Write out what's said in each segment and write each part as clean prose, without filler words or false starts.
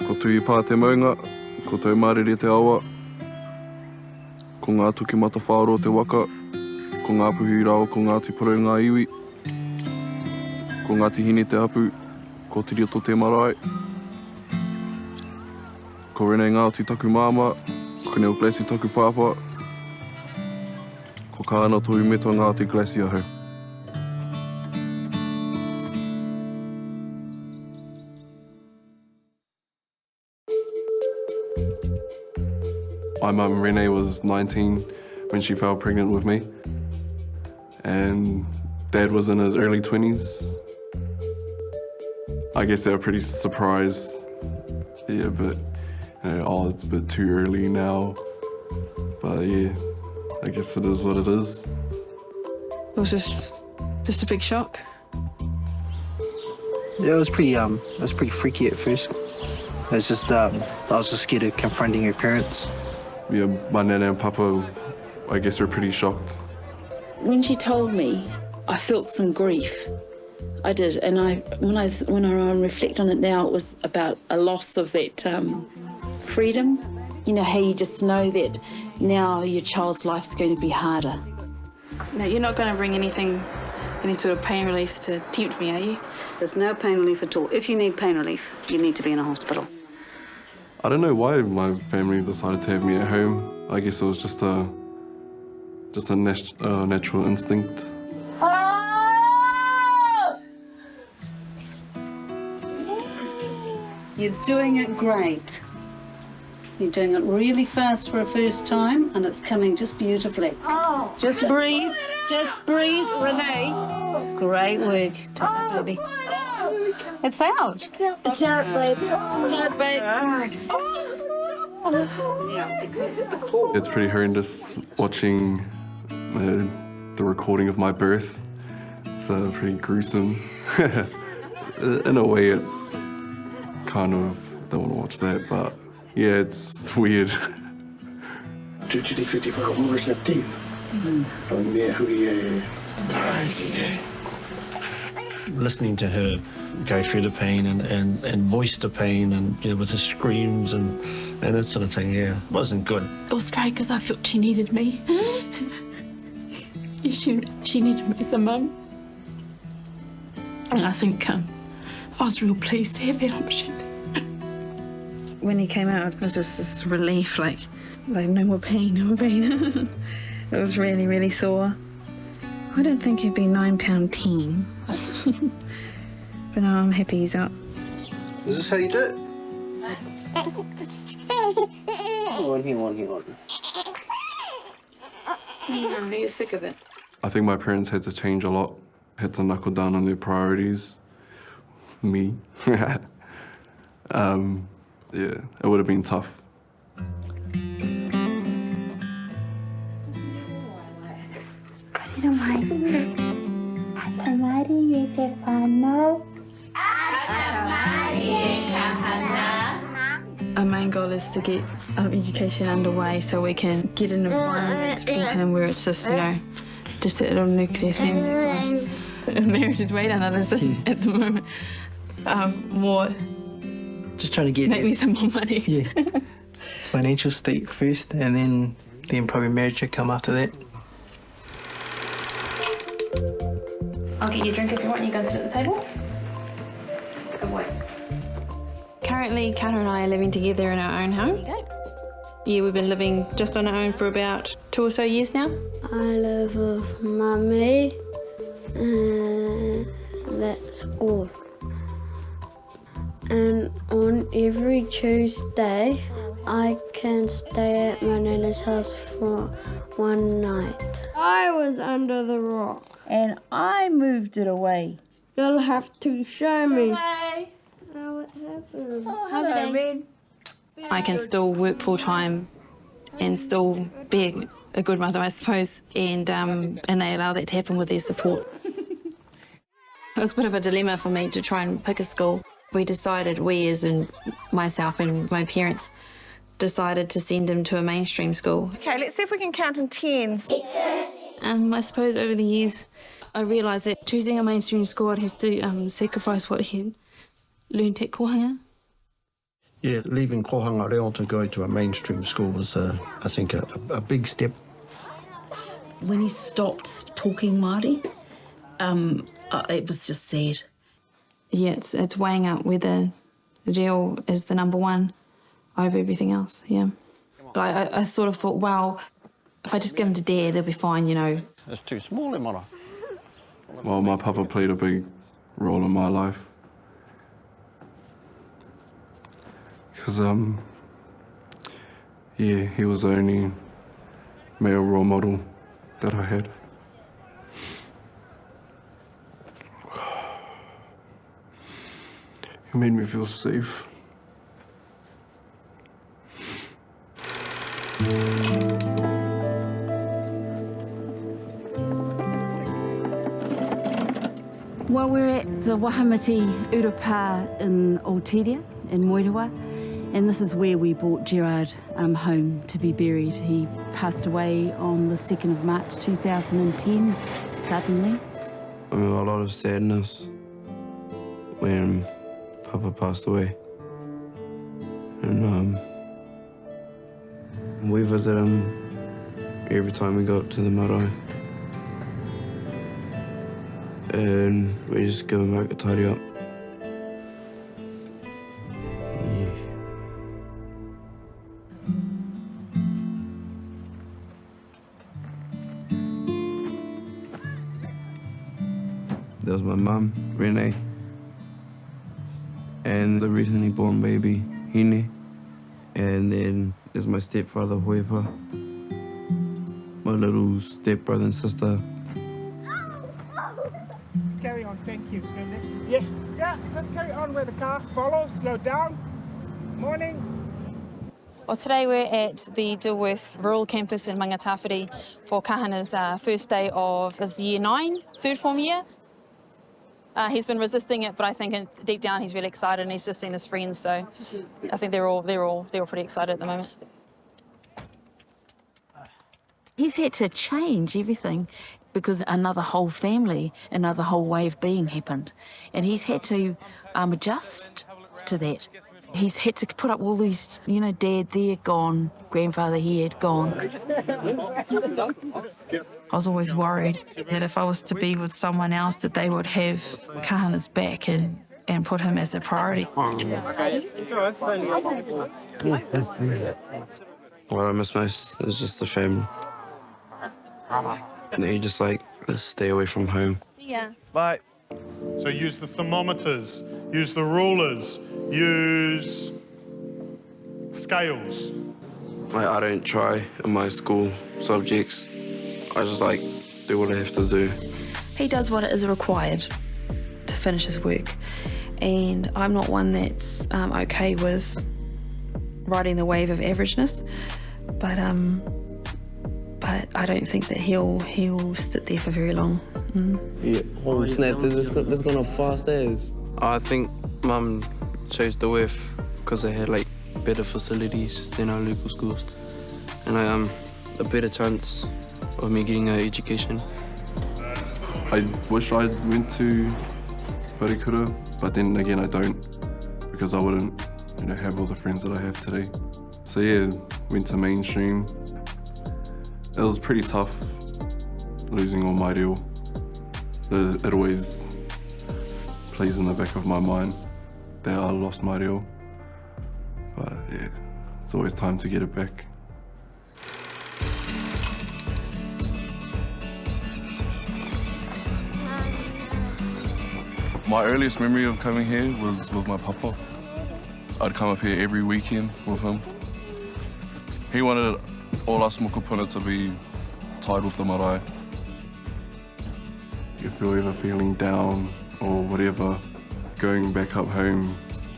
Ko tui pā te maunga, ko tau marere te awa, ko ngā tuki mata whāro te waka, ko ngā puhi rao, ko ngā tiparo ngā iwi, ko ngā tihine te hapu, ko te rioto te marae, ko Renee Ngāti taku māma, ko Neil Glassy taku pāpā, ko kāna tohu metua Ngāti Glassy ahau. My mum, Renee, was 19 when she fell pregnant with me. And Dad was in his early 20s. I guess they were pretty surprised. Yeah, but, it's a bit too early now. But yeah, I guess it is what it is. It was just a big shock. Yeah, it was pretty freaky at first. It was just, I was just scared of confronting her parents. Yeah, my nana and papa, I guess, were pretty shocked. When she told me, I felt some grief. I did, and when I reflect on it now, it was about a loss of that freedom. You know, how you just know that now your child's life's going to be harder. No, you're not going to bring any sort of pain relief to tempt me, are you? There's no pain relief at all. If you need pain relief, you need to be in a hospital. I don't know why my family decided to have me at home. I guess it was just a natural instinct. You're doing it great. You're doing it really fast for a first time, and it's coming just beautifully. Just breathe, Renee. Great work, baby. It's out. It's out, babe. It's out, babe. It's pretty horrendous watching the recording of my birth. It's pretty gruesome. In a way, it's kind of, don't want to watch that, but yeah, it's weird. Listening to her go through the pain and voice the pain and, with the screams and that sort of thing, yeah, wasn't good. It was great because I felt she needed me. She needed me as a mum. And I think I was real pleased to have that option. When he came out, it was just this relief, like no more pain, no more pain. It was really, really sore. I don't think he'd be 9-pound teen. But now I'm happy he's out. Is this how you do it? Hang on. Are you sick of it? I think my parents had to change a lot, had to knuckle down on their priorities. Me. Yeah, it would have been tough. Our main goal is to get education underway so we can get an environment for him where it's just, just a little nucleus family for us. Marriage is way down the list at the moment. More. Just trying to get Make me some more money. Yeah. Financial state first, and then probably marriage should come after that. I'll get you a drink if you want. You guys sit at the table. Good boy. Currently, Carter and I are living together in our own home. Yeah, we've been living just on our own for about 2 or so years now. I live with Mummy, and that's all. And on every Tuesday, I can stay at my nana's house for one night. I was under the rock. And I moved it away. You'll have to show me. How it happened. How's your day? I can still work full-time and still be a good mother, I suppose, and they allow that to happen with their support. It was a bit of a dilemma for me to try and pick a school. We decided, as in myself and my parents, decided to send him to a mainstream school. Okay, let's see if we can count in tens. I suppose over the years, I realised that choosing a mainstream school, I'd have to sacrifice what he had learned at Kohanga. Yeah, leaving Kohanga Reo to go to a mainstream school was, I think, a big step. When he stopped talking Māori, it was just sad. Yeah, it's weighing up whether reo is the number one over everything else, yeah. But I sort of thought, well, if I just give him to Dad, they'll be fine, you know. It's too small, Emara. Well, my papa played a big role in my life. Because, yeah, he was the only male role model that I had. He made me feel safe. Well, we're at the Wahamati Urupā in Aotearoa, in Moerewa, and this is where we brought Gerard home to be buried. He passed away on the 2nd of March 2010, suddenly. I mean, a lot of sadness when Papa passed away. And we visit him every time we go up to the marae. And we just give him back a tidy up. Yeah. That was my mum, Renee. And the recently born baby, Hine. And then there's my stepfather, Hoepa. My little stepbrother and sister. Carry on, thank you. Yeah, just carry on where the car follows, slow down. Morning. Well, today we're at the Dilworth Rural Campus in Mangatawhiri for Kahana's first day of his year 9, third form year. He's been resisting it, but I think deep down he's really excited, and he's just seen his friends, so I think they're all pretty excited at the moment. He's had to change everything because another whole family, another whole way of being happened. And he's had to adjust to that. He's had to put up all these, you know, Dad there, gone, grandfather here, gone. I was always worried that if I was to be with someone else, that they would have Kahana's back and put him as a priority. What I miss most is just the family. And you just stay away from home. Yeah. Bye. So use the thermometers, use the rulers, use scales. I don't try in my school subjects. I just do what I have to do. He does what is required to finish his work, and I'm not one that's okay with riding the wave of averageness, but I don't think that he'll sit there for very long. Yeah. Oh snap! This gonna fast as. I think Mum chose the WIF because they had better facilities than our local schools, and a better chance of me getting an education. I wish I went to Wharekura, but then again I don't, because I wouldn't, have all the friends that I have today. So yeah, went to mainstream. It was pretty tough losing all my reo. It always plays in the back of my mind that I lost my reo. But yeah, it's always time to get it back. My earliest memory of coming here was with my papa. I'd come up here every weekend with him. He wanted all us mokopuna to be tied with the marae. If you're ever feeling down or whatever, going back up home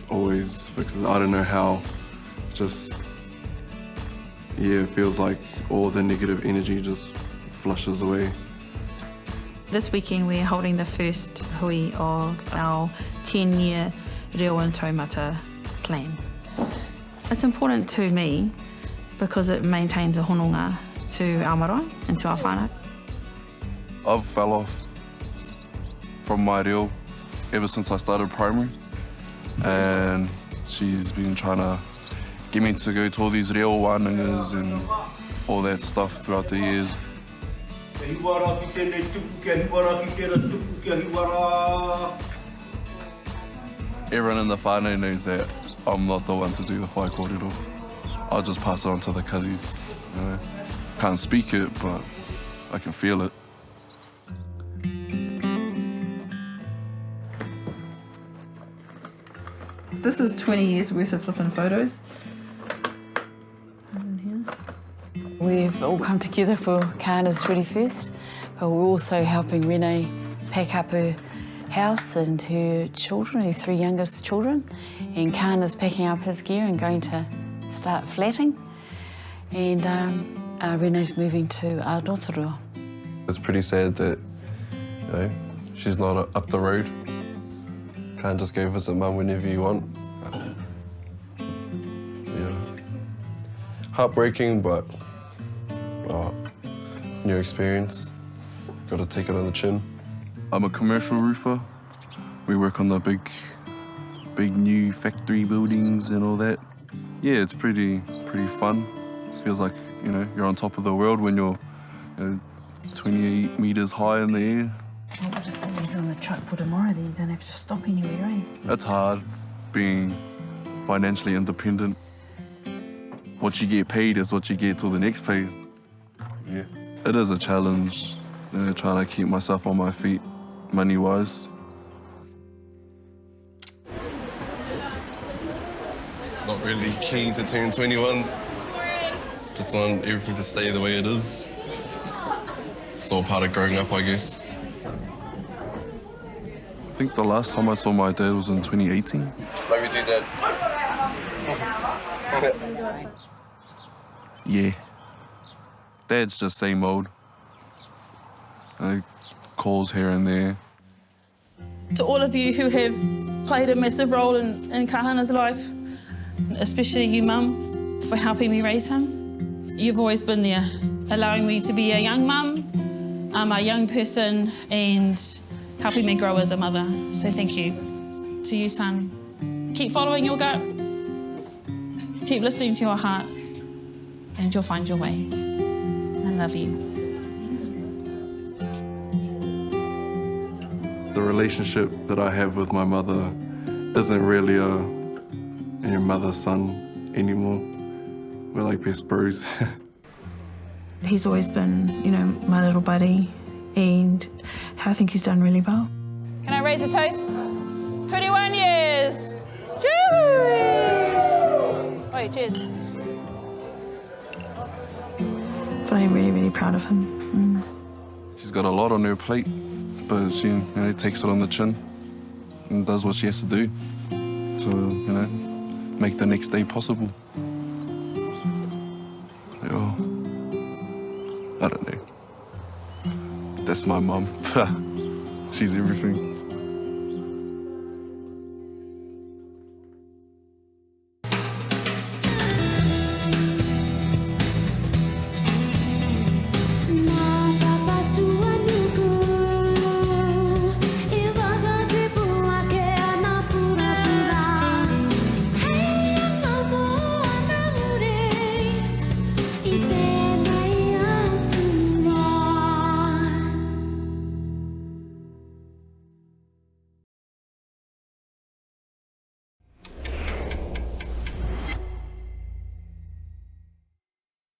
always fixes it. I don't know how, just, yeah, it feels like all the negative energy just flushes away. This weekend we're holding the first hui of our 10-year Reo and Taumata plan. It's important to me because it maintains a hononga to our marae and to our whānau. I've fell off from my reo ever since I started primary, and it's she's been trying to get me to go to all these reo wānangas and all that stuff throughout the years. Everyone in the whānau knows that I'm not the one to do the whai kōrero. I'll just pass it on to the cousins, you know. Can't speak it, but I can feel it. This is 20 years worth of flipping photos. We've all come together for Kahana's 21st, but we're also helping Renee pack up her house and her children, her 3 youngest children, and Kahana's packing up his gear and going to start flatting, and Renee's moving to Rotorua. It's pretty sad that, you know, she's not up the road. Can't just go visit mum whenever you want. Yeah. Heartbreaking, but new experience. Got to take it on the chin. I'm a commercial roofer. We work on the big new factory buildings and all that. Yeah, it's pretty fun. Feels like, you know, you're on top of the world when you're 28 meters high in the air. Well, we'll just put these on the truck for tomorrow, then you don't have to stop anywhere, eh? It's hard being financially independent. What you get paid is what you get till the next pay. Yeah. It is a challenge, you know, trying to keep myself on my feet, money-wise. Not really keen to turn 21. Just want everything to stay the way it is. It's all part of growing up, I guess. I think the last time I saw my dad was in 2018. Love you too, Dad. Yeah. Dad's just same old. Calls here and there. To all of you who have played a massive role in Kahana's life, especially you, Mum, for helping me raise him. You've always been there, allowing me to be a young mum, a young person, and helping me grow as a mother. So thank you. To you, son. Keep following your gut. Keep listening to your heart, and you'll find your way. I love you. The relationship that I have with my mother isn't really a mother-son anymore. We're like best bros. He's always been, you know, my little buddy, and I think he's done really well. Can I raise a toast? 21 years! Cheers! Oh, cheers. But I'm really, really proud of him. She's got a lot on her plate, but she, you know, takes it on the chin and does what she has to do to, you know, make the next day possible. Oh, I don't know. That's my mum. She's everything.